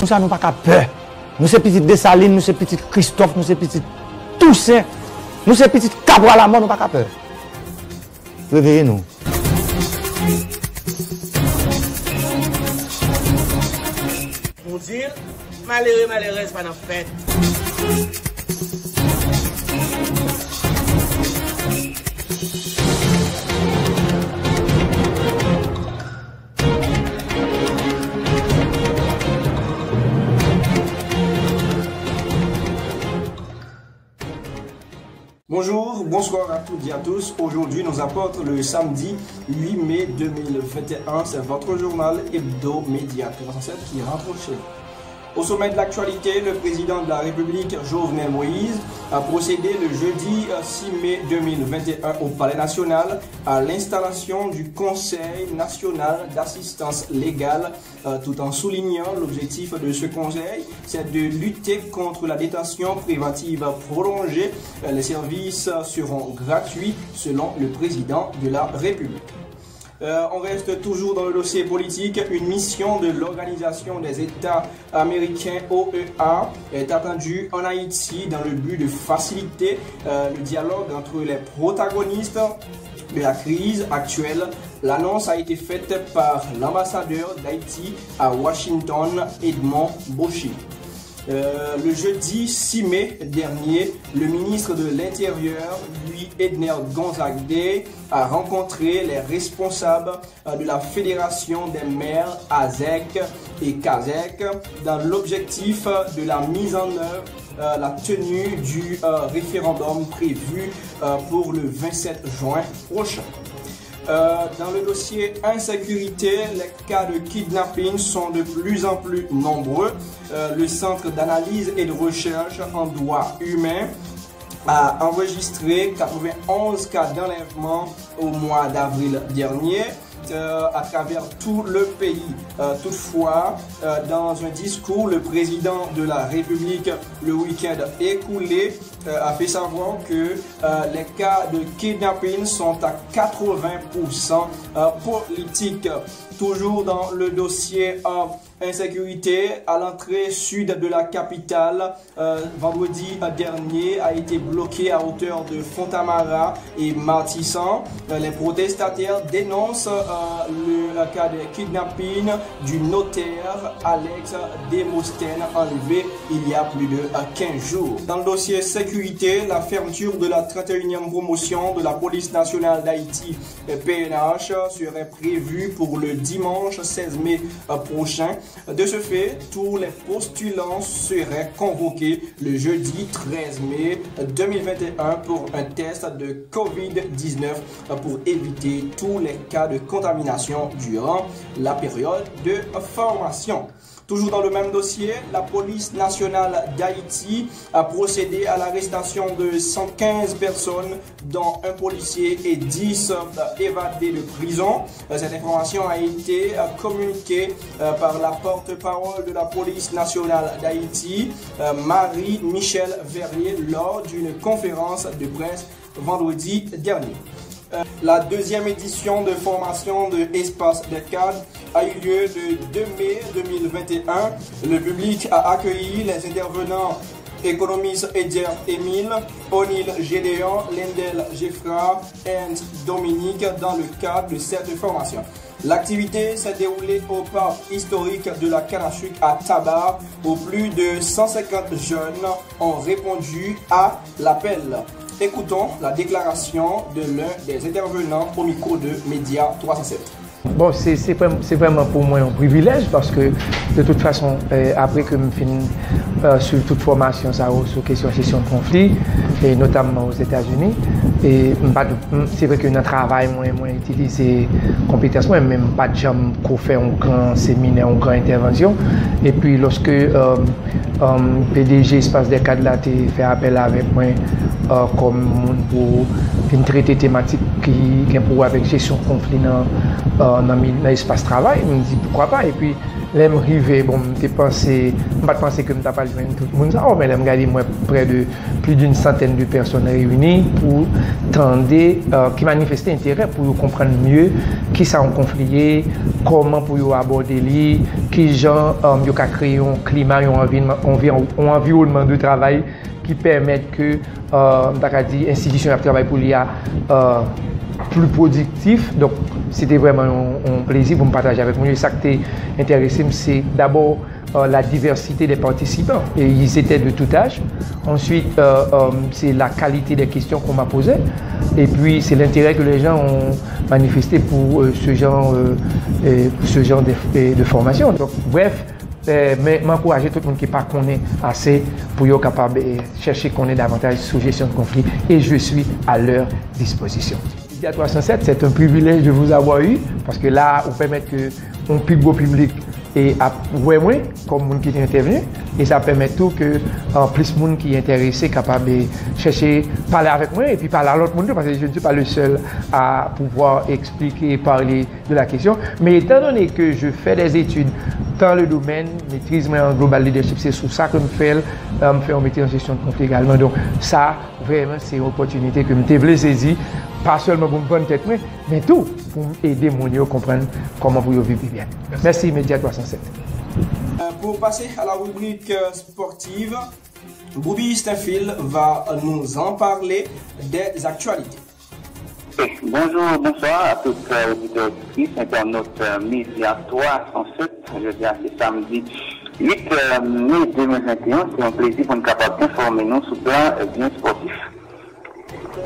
Nous ça nous pas peur. Nous c'est petit Dessalines, nous c'est petit Christophe, nous c'est petit Toussaint, nous c'est petit Cabral la mort, nous pas peur. Réveillez-nous. Pour dire, malheureux, c'est pas dans fête. Bonjour, bonsoir à toutes et à tous. Aujourd'hui, nous apporte le samedi 8 mai 2021. C'est votre journal hebdo-média 307 qui rentre chez vous. Au sommet de l'actualité, le président de la République, Jovenel Moïse, a procédé le jeudi 6 mai 2021 au Palais national à l'installation du Conseil national d'assistance légale, tout en soulignant l'objectif de ce conseil, c'est de lutter contre la détention préventive prolongée. Les services seront gratuits selon le président de la République. On reste toujours dans le dossier politique. Une mission de l'Organisation des États américains OEA est attendue en Haïti dans le but de faciliter le dialogue entre les protagonistes de la crise actuelle. L'annonce a été faite par l'ambassadeur d'Haïti à Washington, Edmond Boshi. Le jeudi 6 mai dernier, le ministre de l'Intérieur, Louis Edner Gonzague, a rencontré les responsables de la Fédération des maires AZEC et CAZEC dans l'objectif de la mise en œuvre la tenue du référendum prévu pour le 27 juin prochain. Dans le dossier insécurité, les cas de kidnapping sont de plus en plus nombreux. Le Centre d'analyse et de recherche en droit humain a enregistré 91 cas d'enlèvement au mois d'avril dernier à travers tout le pays. Toutefois, dans un discours, le président de la République, le week-end écoulé, a fait savoir que les cas de kidnapping sont à 80% politiques. Toujours dans le dossier insécurité, à l'entrée sud de la capitale, vendredi dernier, a été bloqué à hauteur de Fontamara et Martissan. Les protestataires dénoncent le cas de kidnapping du notaire Alex Demostène enlevé il y a plus de 15 jours. Dans le dossier sécurité, la fermeture de la 31e promotion de la police nationale d'Haïti, PNH, serait prévue pour le dimanche 16 mai prochain. De ce fait, tous les postulants seraient convoqués le jeudi 13 mai 2021 pour un test de COVID-19 pour éviter tous les cas de contamination durant la période de formation. Toujours dans le même dossier, la police nationale d'Haïti a procédé à l'arrestation de 115 personnes, dont un policier et 10 évadés de prison. Cette information a été communiquée par la porte-parole de la police nationale d'Haïti, Marie-Michel Verrier, lors d'une conférence de presse vendredi dernier. La deuxième édition de formation de Espace des cadres a eu lieu le 2 mai 2021. Le public a accueilli les intervenants économistes Edier Émile, O'Neill Gédéon, Lendel Geffra et Dominique dans le cadre de cette formation. L'activité s'est déroulée au parc historique de la canne à sucre à Tabar, où plus de 150 jeunes ont répondu à l'appel. Écoutons la déclaration de l'un des intervenants au micro de Média 307. Bon, c'est vraiment pour moi un privilège parce que de toute façon, après que je finis sur toute formation sur question gestion de conflit, et notamment aux États-Unis, et c'est vrai que dans le travail, moi utilisé compétences, moi même pas de jamais fait un grand séminaire, une grande intervention. Et puis lorsque PDG Espace des cadres là fait appel avec moi comme pour une traiter thématique qui a pour avec gestion de conflit dans l'espace travail, je me dis pourquoi pas. Et puis l'aime rivé, bon, je pas pensé que je pas joindre tout le monde ça, mais l'aime regarder moi près de plus d'une centaine de personnes réunies pour tendre qui manifestaient intérêt pour comprendre mieux qui ça en conflit, comment pour aborder lui, qui gens yo ka créer un climat, un environnement de travail qui permettent que l'institution de travail pour l'IA plus productif. Donc, c'était vraiment un plaisir pour me partager avec moi. Ça qui t'est intéressé, c'est d'abord la diversité des participants. Et ils étaient de tout âge. Ensuite, c'est la qualité des questions qu'on m'a posées. Et puis, c'est l'intérêt que les gens ont manifesté pour ce genre de formation. Donc, bref, mais m'encourager tout le monde qui pas connaît assez pour être capable de chercher qu'on ait davantage sur gestion de conflit et je suis à leur disposition. Média 307, c'est un privilège de vous avoir eu parce que là, vous permet que un plus beau public et ouais moi comme monde qui est intervenu et ça permet tout que plus de monde qui est intéressé capable de chercher parler avec moi et puis parler à l'autre monde parce que je ne suis pas le seul à pouvoir expliquer et parler de la question, mais étant donné que je fais des études dans le domaine maîtrise en global leadership, c'est sur ça que je fais un métier en gestion de conflit également, donc ça vraiment c'est une opportunité que je voulais saisir, pas seulement pour me prendre tête mais tout pour aider mon à comprendre comment vous vivre bien. Merci Média 307. Pour passer à la rubrique sportive, Boubi Steinfil va nous en parler des actualités. Bonjour, bonsoir à toutes les auditeurs et internautes Média 307. Je dis c'est samedi 8 mai 2021. C'est un plaisir pour nous capable d'informer nous sur le plan bien sportif.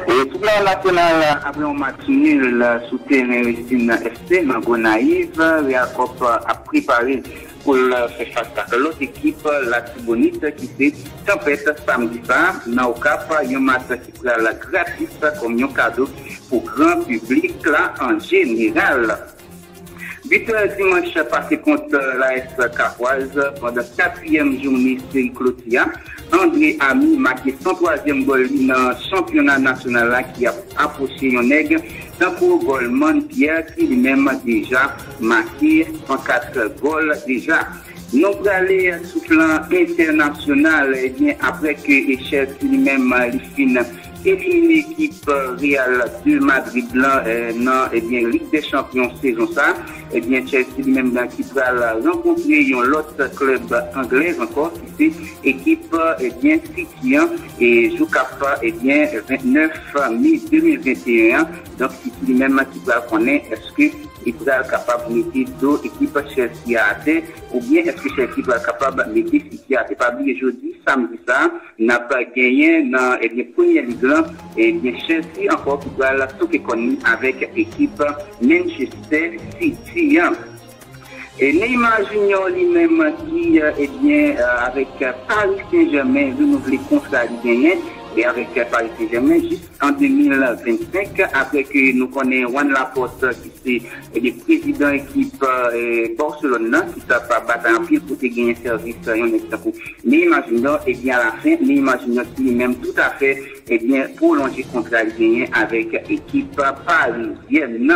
Et tout le plan national, après un match nul sous terrain Restine FC, dans Gonaïve, Réacop a préparé pour faire face à l'autre équipe, la Tibonite, qui s'est tempête samedi soir. Dans le cap, il y a un match qui sera gratis comme un cadeau pour le grand public là en général. But dimanche passé contre l'AS Capoise pendant la 4e journée série Clotia. André Ami marqué son 3e goal dans le championnat national qui a approché un aigle. Tant pour Goldman Pierre qui lui-même a déjà marqué 34 goals déjà. Nous allons aller sur le plan international, et bien après que Chelsea lui-même finit éliminer l'équipe Real de Madrid dans Ligue des Champions saison ça, et bien Chelsea lui-même qui va rencontrer l'autre club anglais encore qui c'est équipe City et joue cap 29 mai 2021. Donc City lui-même qui va connaître est-ce que il sera capable de mettre deux équipes Chelsea à terre ou bien est-ce que Chelsea va être capable de mettre City à terre. Pas oublier jeudi, samedi ça, n'a pas gagné dans la première ligue et bien Chelsea encore qui va tout économie avec l'équipe Manchester City. Et Neymar Junior lui-même qui avec Paris Saint-Germain renouvelé contrat gagné et avec Paris Saint-Germain juste en 2025 après que nous connaissons Juan Laporte qui c'est le président équipe Barcelone qui t'a pas battu en pile pour gagner service Neymar Junior et bien à la fin Neymar Junior qui lui-même tout à fait prolonger contrat gagné avec l'équipe parisienne.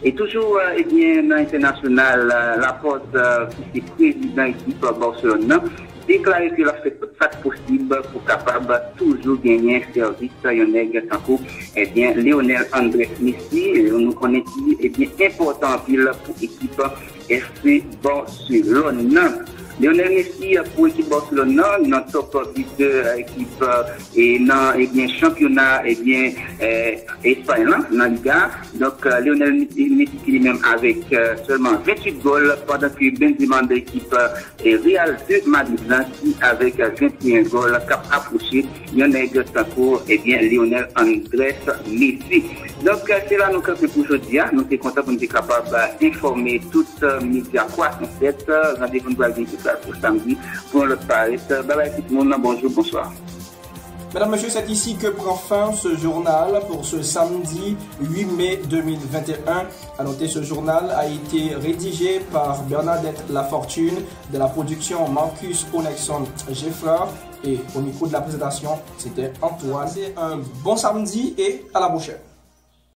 Et toujours dans l'international Laporte qui c'est président équipe Barcelone déclaré qu'il a fait tout ça possible pour capable toujours gagner un service Lionel Andrés Messi, nous connaissons important pile pour l'équipe FC Barcelone. Lionel Messi pour l'équipe Barcelone dans top 10 équipe et dans championnat espagnol dans Liga. Donc Lionel Messi qui lui-même avec seulement 28 goals pendant que Benzema de l'équipe Real de Madrid qui avec 21 goals cap approché Lionel Lionel Andrés Messi. Donc c'est là nous que pour aujourd'hui, nous sommes contents pour être capables d'informer toutes médias 307. Rendez-vous pour samedi pour le Paris. Bye bye tout le monde, bonjour, bonsoir. Mesdames, Messieurs, c'est ici que prend fin ce journal pour ce samedi 8 mai 2021. À noter, ce journal a été rédigé par Bernadette Lafortune de la production Marcus Onexon Geffrard et au micro de la présentation, c'était Antoine. C'est un bon samedi et à la prochaine.